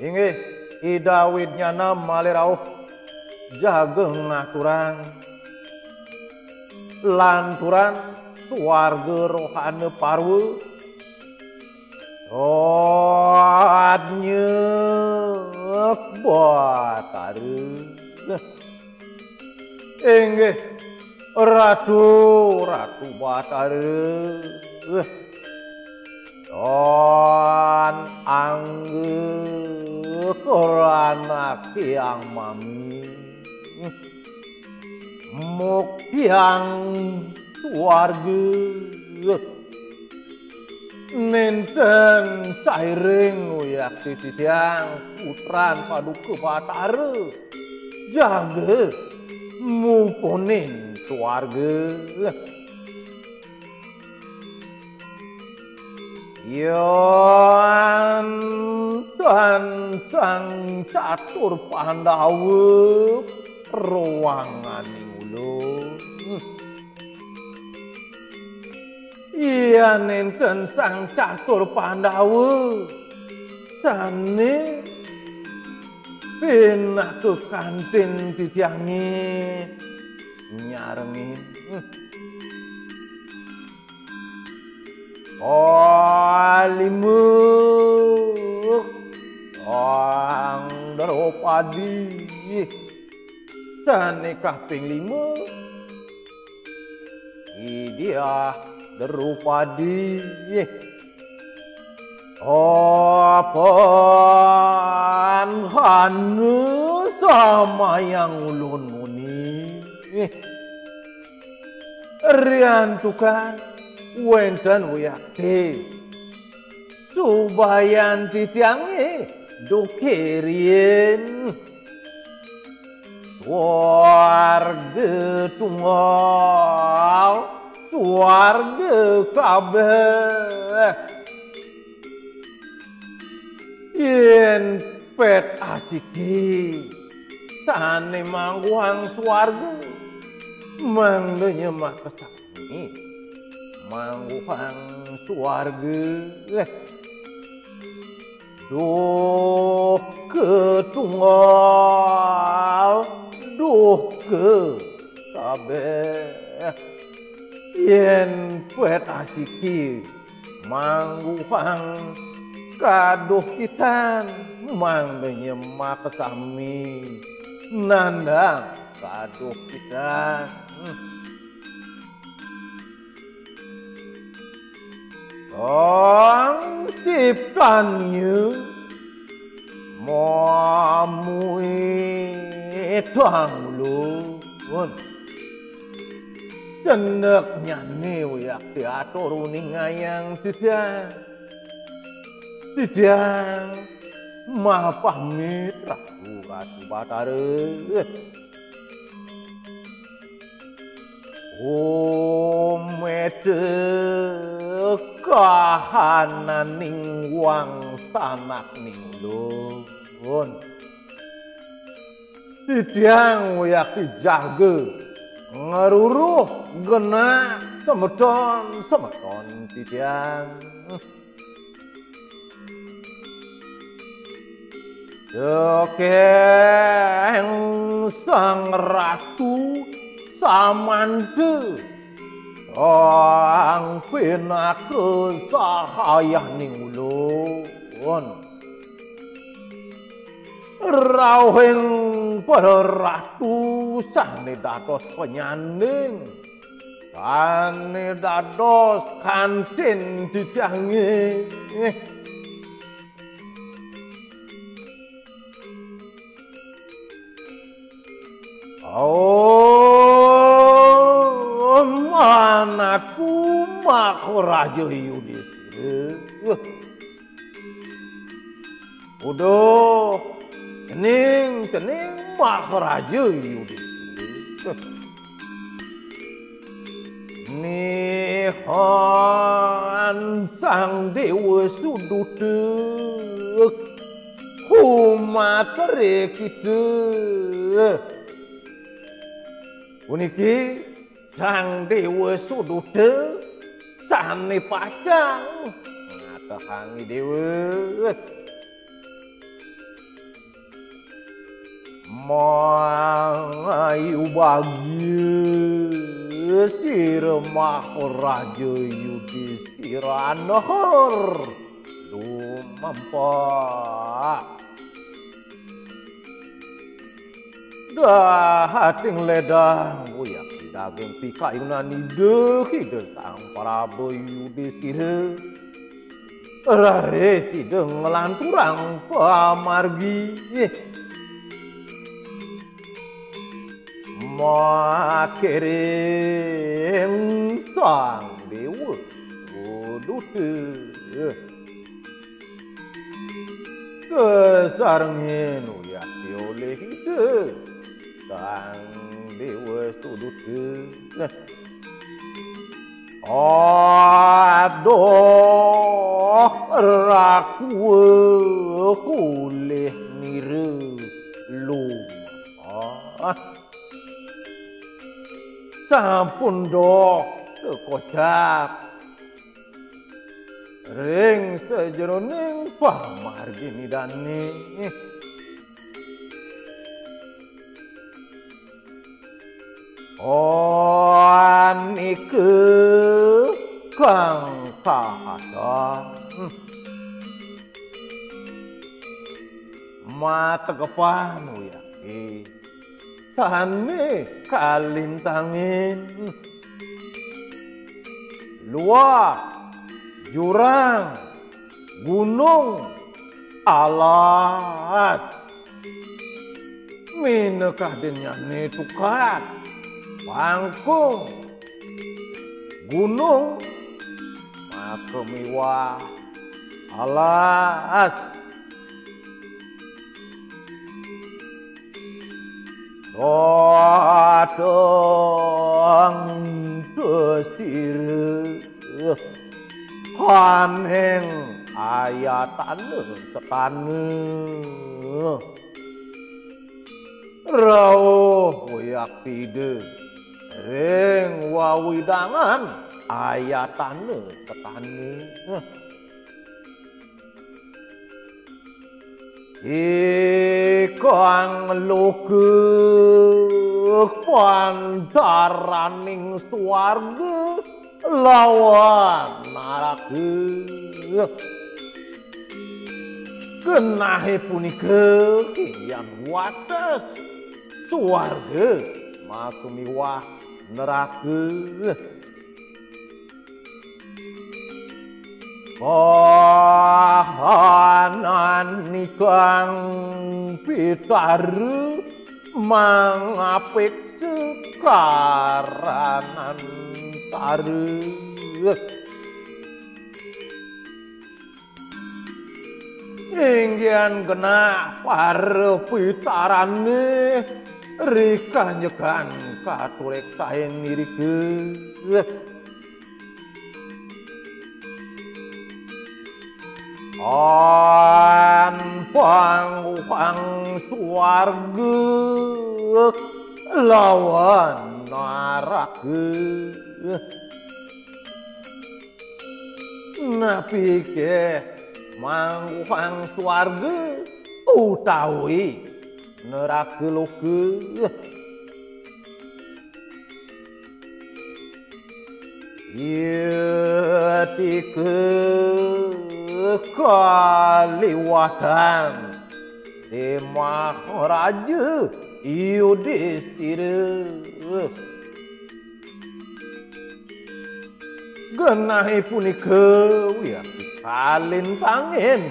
Inggih idawidnya malirauh jageng ngaturang lanturan warga rohane parwe nyek batare inggih ratu batare don angge korana kiang mami mukyang warga nenten sairing uyak titiang putran paduka batara jaga muponin warga Yan dan sang catur Pandawa ruangan ulun iya nenten sang catur Pandawa sane pindah ke kantin titiangi nyarengi limuk ang Daropadi sane kaping 5 dia Daropadi apaan hanu sama yang ulun muni rian tukan wenten uyakti subayan titiangi dokirien warga tunggal warga kabeh yen pet asiki sane mangguang swarga mangdenya makasani mangguang swarga duh ketunggal duh ke kabeh yen pet asiki mangguang kaduh kitan mangdenya makasami nandang kaduh kitan Ang siptannya mamui tang lun cendak nyane uyak teater uningayang tidak mapamit ratu batare mete kahanan ning wang sanak ning lun tidiang uyak dijaga ngeruruh genak semeton tidiang Dekeng sang ratu samante sang pinake sahayaning ulun rawuhing para ratu sane dados penyanding sane dados kantin didange anakku Maharaja Yudhistira. Udah, kening Maharaja Yudhistira. Nihan sang dewa sudutek humatare kita. Puniki sang dewa sudutek sane pacang ngatahangi dewa Mangayu bahagia sirmah Raja Yudhistira nahar lumampak dahating ledang uyak daging pikayunan ide sang Prabu Yudhistira raresi dengelanturang pamargi makiring sang dewa duta kesarengin uyakti oleh hidup sang dewa duta aduh raku kulih niru lumah sampun dok tekocap ring sejeroning pamargini dani nike kang kahadang mata kepan uyaki sane kalintangin luar jurang gunung alas minekah denyane tukat pangkung gunung makemiwah alas Dodong desir haneng ayatane tekane rawuh uyak tide ring wawidangan ayatane tekane ikang lugeh pandaraning swarga lawan naraka kenahe punika kiyang wates swarga makemiwah neraka kahanan nikang pitaru mangapik sekaranan taru inggian kena para pitarane rika nyekan katurik saen nirike pang swarga lawan naraka napi ke mangupang swarga utawi neraka loka yetike kaliwatan di Maharaja Yudhistira genahe punika wiyaki kalintangin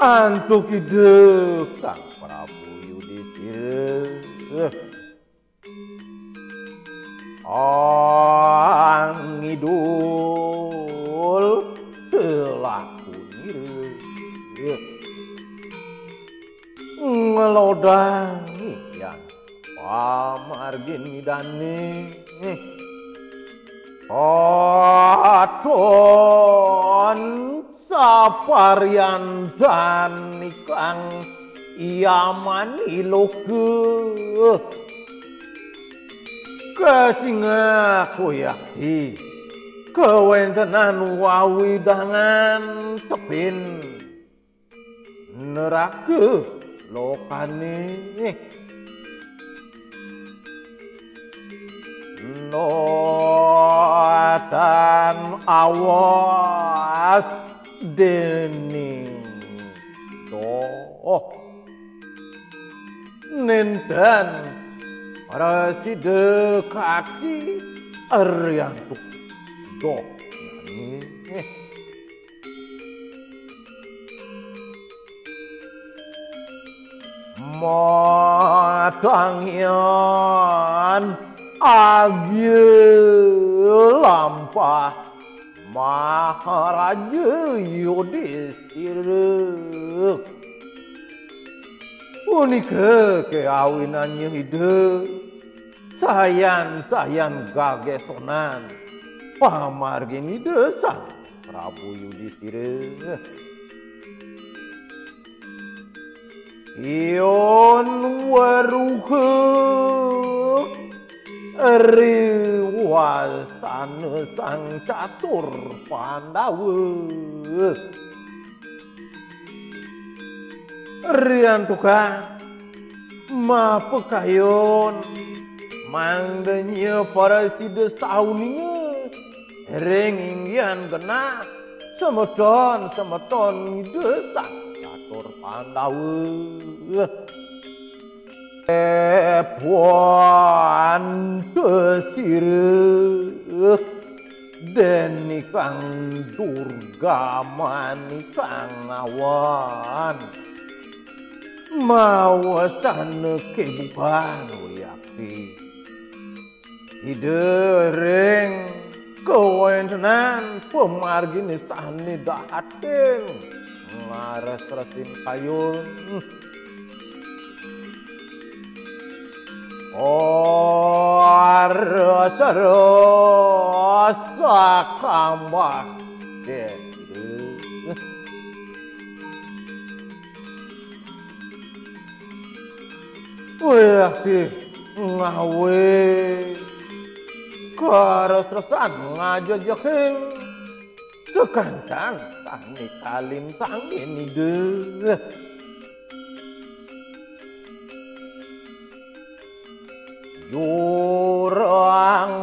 antuk hidup sang Prabu Yudhistira angidul telaku niru ngelodangi yang pamargin dani aton saparian dan ikang iamani loke kacingaku yakti kewentenan wawidangan tepin neraka lokane noatan awas dening doh nenten Preside kaksi Ariantuk doh Matangyan agye lampah Maharaja Yudhistira unika keawinannya hidup sayan gagesonan pamargini desa Prabu Yudhistira Ion waruhe riwasana sang catur Pandawa riantukan mapekayon mangganya para sides tauninya ringingyan kena semeton desa catur Pandawa puan desire deni kang durga manikang awan mawasana kebukan yakti hidereng kewentenan pemargini stani dahatin ngares-resin kayun rasa kambah Wih, ngawe keres-resan ngajajakin sekancan tani kalintang ini deh. Jurang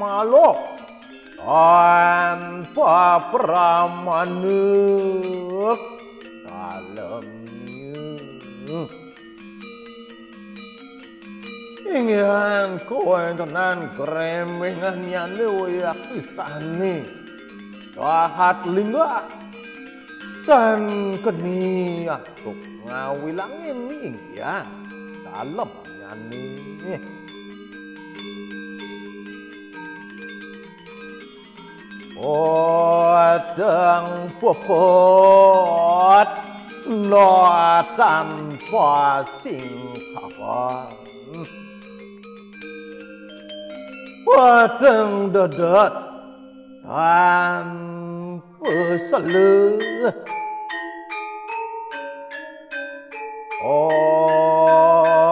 malok tanpa pramanik dalamnya ingin kewentenan keremengannya lewayak pisani lahat lingga dan keni untuk ngawilangin ingin dalamnya nih Odang popot lo tanpa singkapan Odang dedet tanpa seleh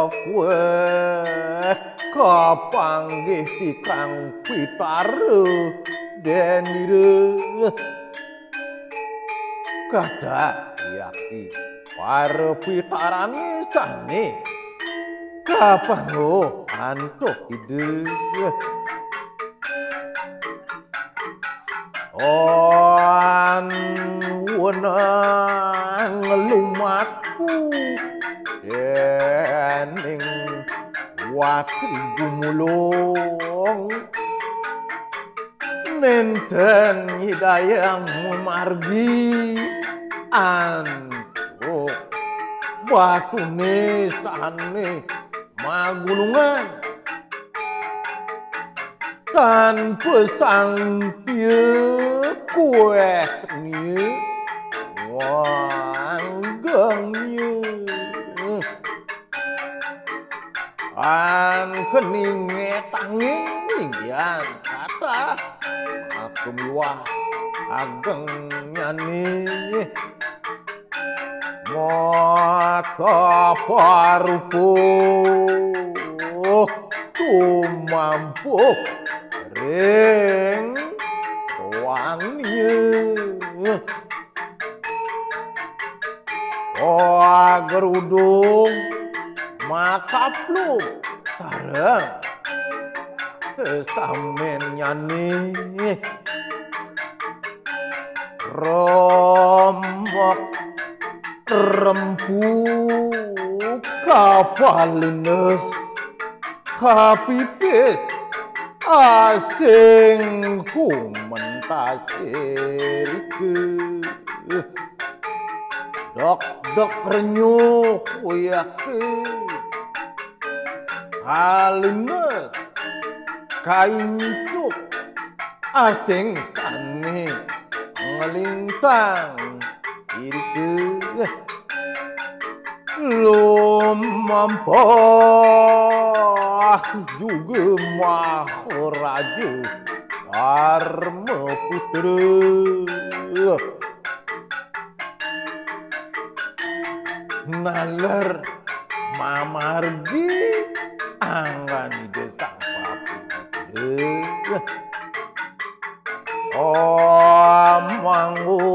kue kapanggih tikang pitare denire kada yakti para pitarane sane kapango antuk hidup on wenang lumatku dening wakil gumulong nenten hidayang margi antuk batu nesane magulungan tanpa sangtia kue ni wanggangnya an keninge tangin ingyan kata aku miwah ageng nyani maka parupo tumampu ring ruangnya gerudung makaplu bareng sesamen nyani rombok rempuk kapalines kapipis asing kumentasirike dok renyuh uyake halines kaincuk asing sane ngelintang irike lumampah juga maharaja Dharma Putra nalar mamargi anggani desa Prabu manggo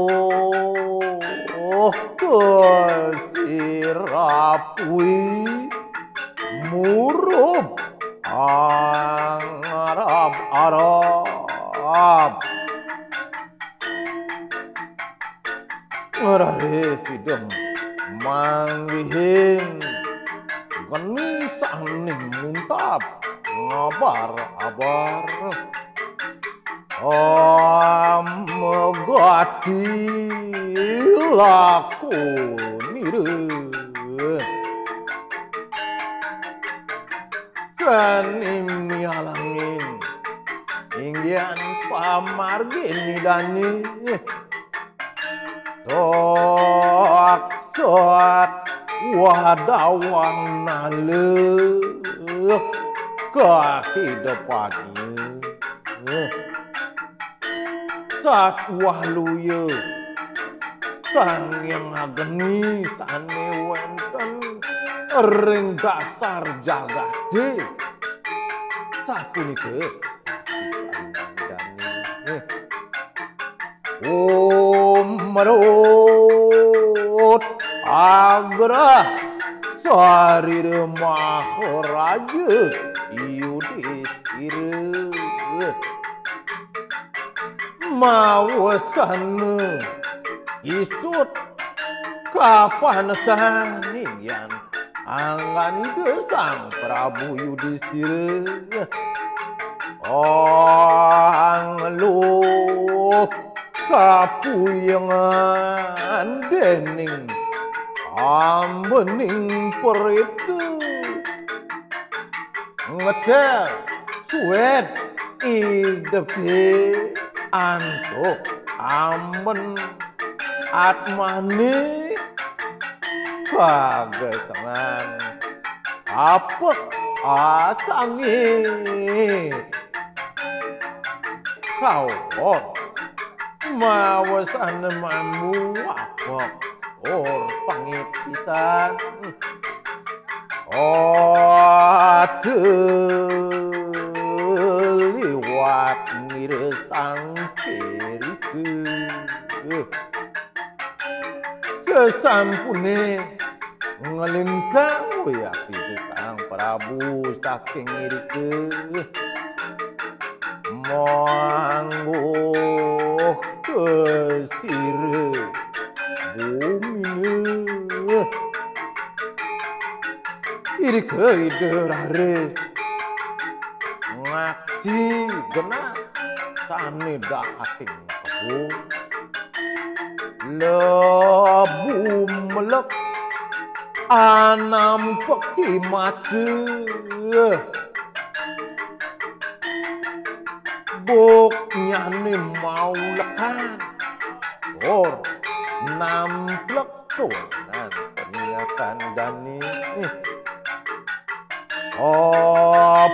sirapui murub Arab ngarare sidem manggihin geni saning muntap ngabar-abar megati laku nireun kanim halangin inggian pamargin dani tok soat wadawang nalek kehidupannya sak waluye sang yang ageni tane wenten ring dasar jagade sapunike marut agra sarir maharaja Yudhistira mawasana isut kapan saningan anggani desang Prabu Yudhistira angluh kapuyangan dening ambening peritu ngedel suet idepi antuk amben atmane kagesangan apek asange kau mawasan mambu apek or pangipitan liwat miresang kiriku sesampune ngelintang wiyaki sang Prabu saking irike mangguh kesire bumine irike ideraris ngaksi genah sane dahating kebun lebu melek anam peki mati buk nyane mau lekan or namplek tuanan peringatan dani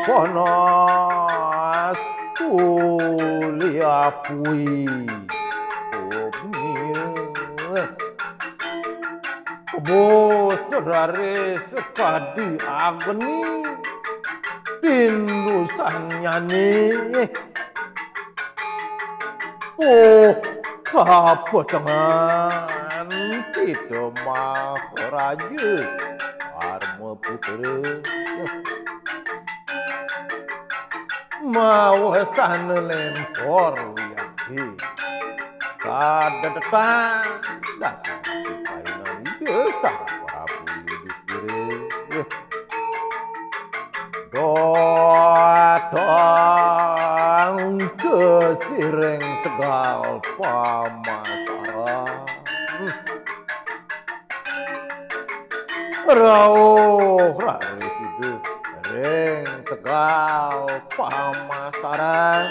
panas kuliah pui bos terare sekadi agni tindusannya nih kapetangan kita maharaja Dharma Putra mawasan lempor yaki kadadatan datang kainan desa Prabu Yudhistira datang ke sireng Tegal Pamasaran rawuh rari hidup sireng Tegal Pamasaran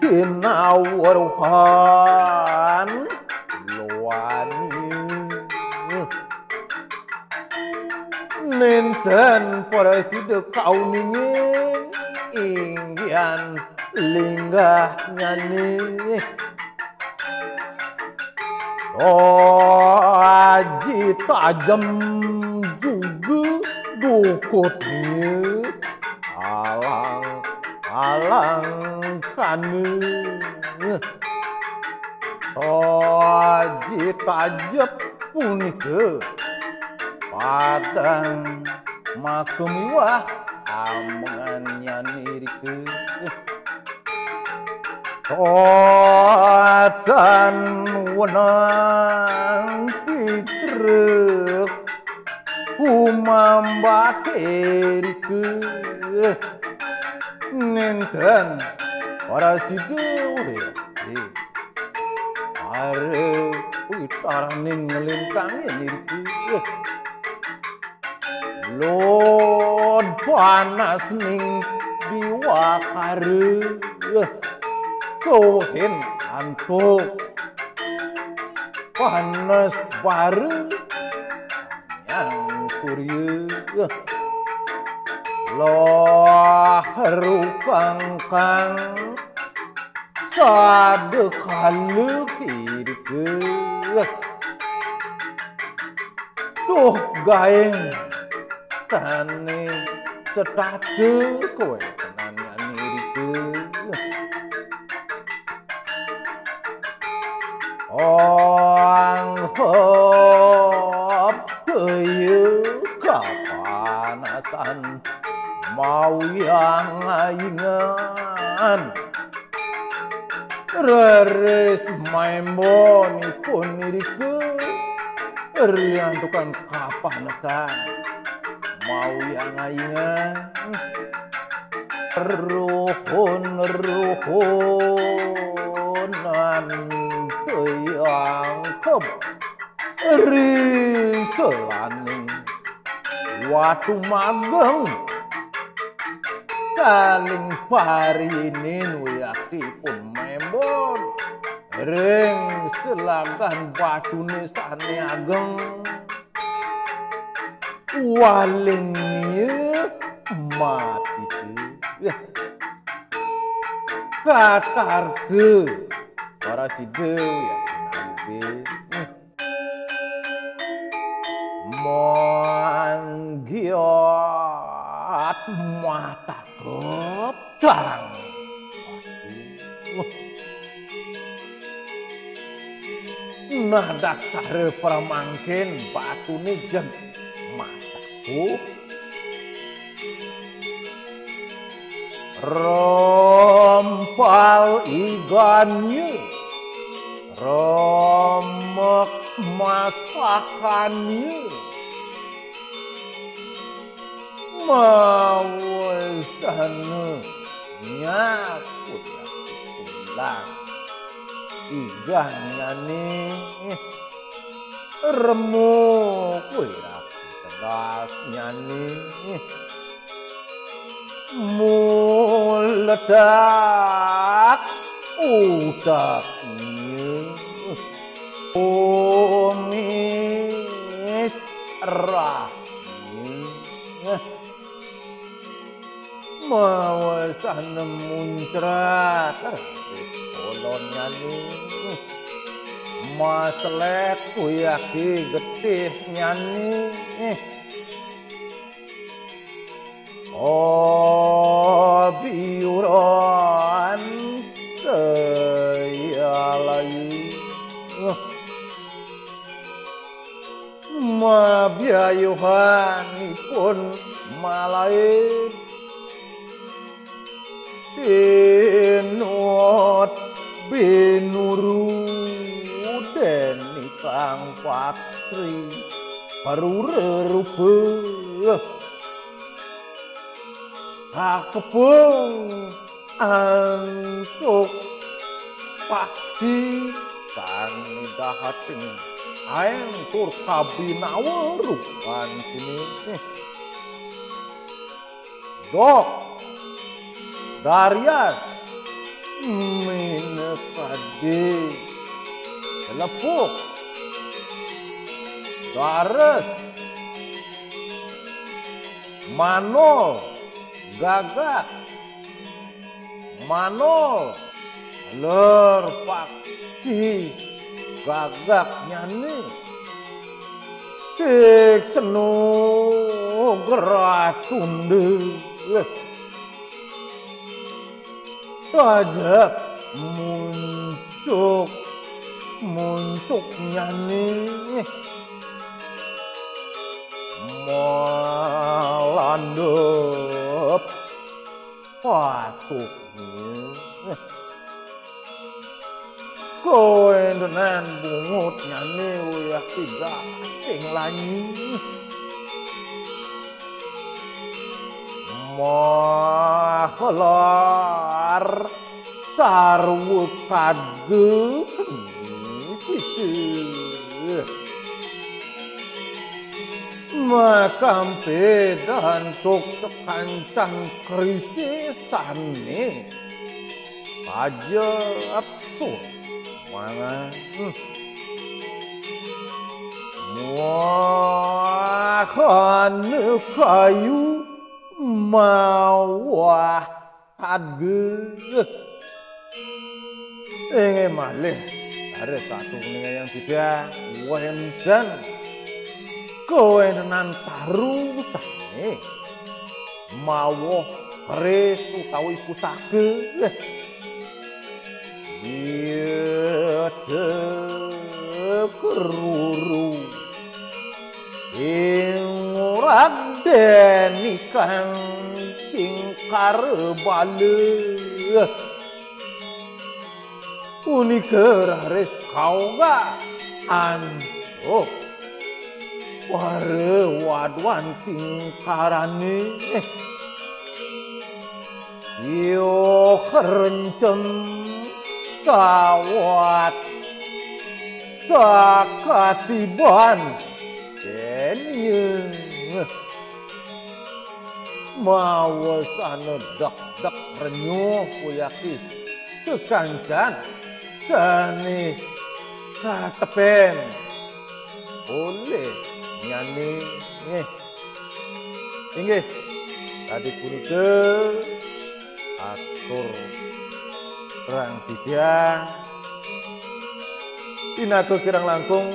kinawruhan luani nenten parasida kauningin inggian linggah nyani aji tajam juga dukutnya alang kanu aji tajam punika padang makemiwah amannya nirike dan wenang pitrek umambakirike nenten para sidewe are witaraning ngelintangin nirike Lord panas ning diwakare kohen antuk panas bare yang surya loh kangkang sadekalu kirike tuh gaeng sane setade kowe tenan nirike hop kaya kapanasan mau yang ingan reres maembonipun nirike riantukan kapanasan mau yang ingan ruhunan yang keb riselaning watu mageng saling parinin wiyakipun membon ring selagan batune sane ageng waling mati kakarge para sidew ya manggiat mata kepang nah daksare pramangkin batune jeng mataku rompal igannya remek masakannya mawasana nyakut pulang iganya nih remuk wirak tedasnya nih meledak utaknya umis rahnya mawasan muncrat kolonnya nih maslet kuyaki getihnya nih oh biuran kaya layu mabiayuhanipun malain binut binuru deni kang patri baru rerubah akepung antuk paksi kan dahating aeng tur kabinawerupan kini dok darian minekade lepuk dares manol gagak manol ler paksi gagak nyani tik senu gerak tunde ajak muncuk nyani melandep patuknya kowe dengan bungut nyani uyah tidak sing lanyi mahlar sarwu kage situ makampe dan tuk tekancan kristisane aja tuh mana muakan kayu mawah kage malih ada satu kuningan yang tidak wendan kewenan taru sane mawah keris utawi pusake iya keruru ing radeni kang tingkar bale uniker haris kauga antuk ware wadwan tingkarane yo kerencem kawat sakatiban denye mawasana dak renyuh kuyaki sekancan sani katepen oleh nyani inggih tadi punika atur perang bidang inaga kirang langkung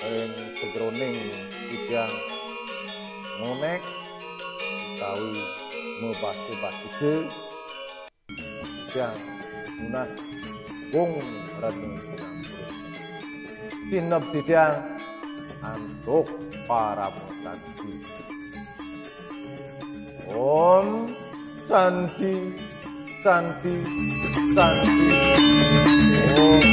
ing segroning bidang ngonek utawi mebatu-batu bidang munah wong rateng sinep bidang antuk para santi om santi santi santi om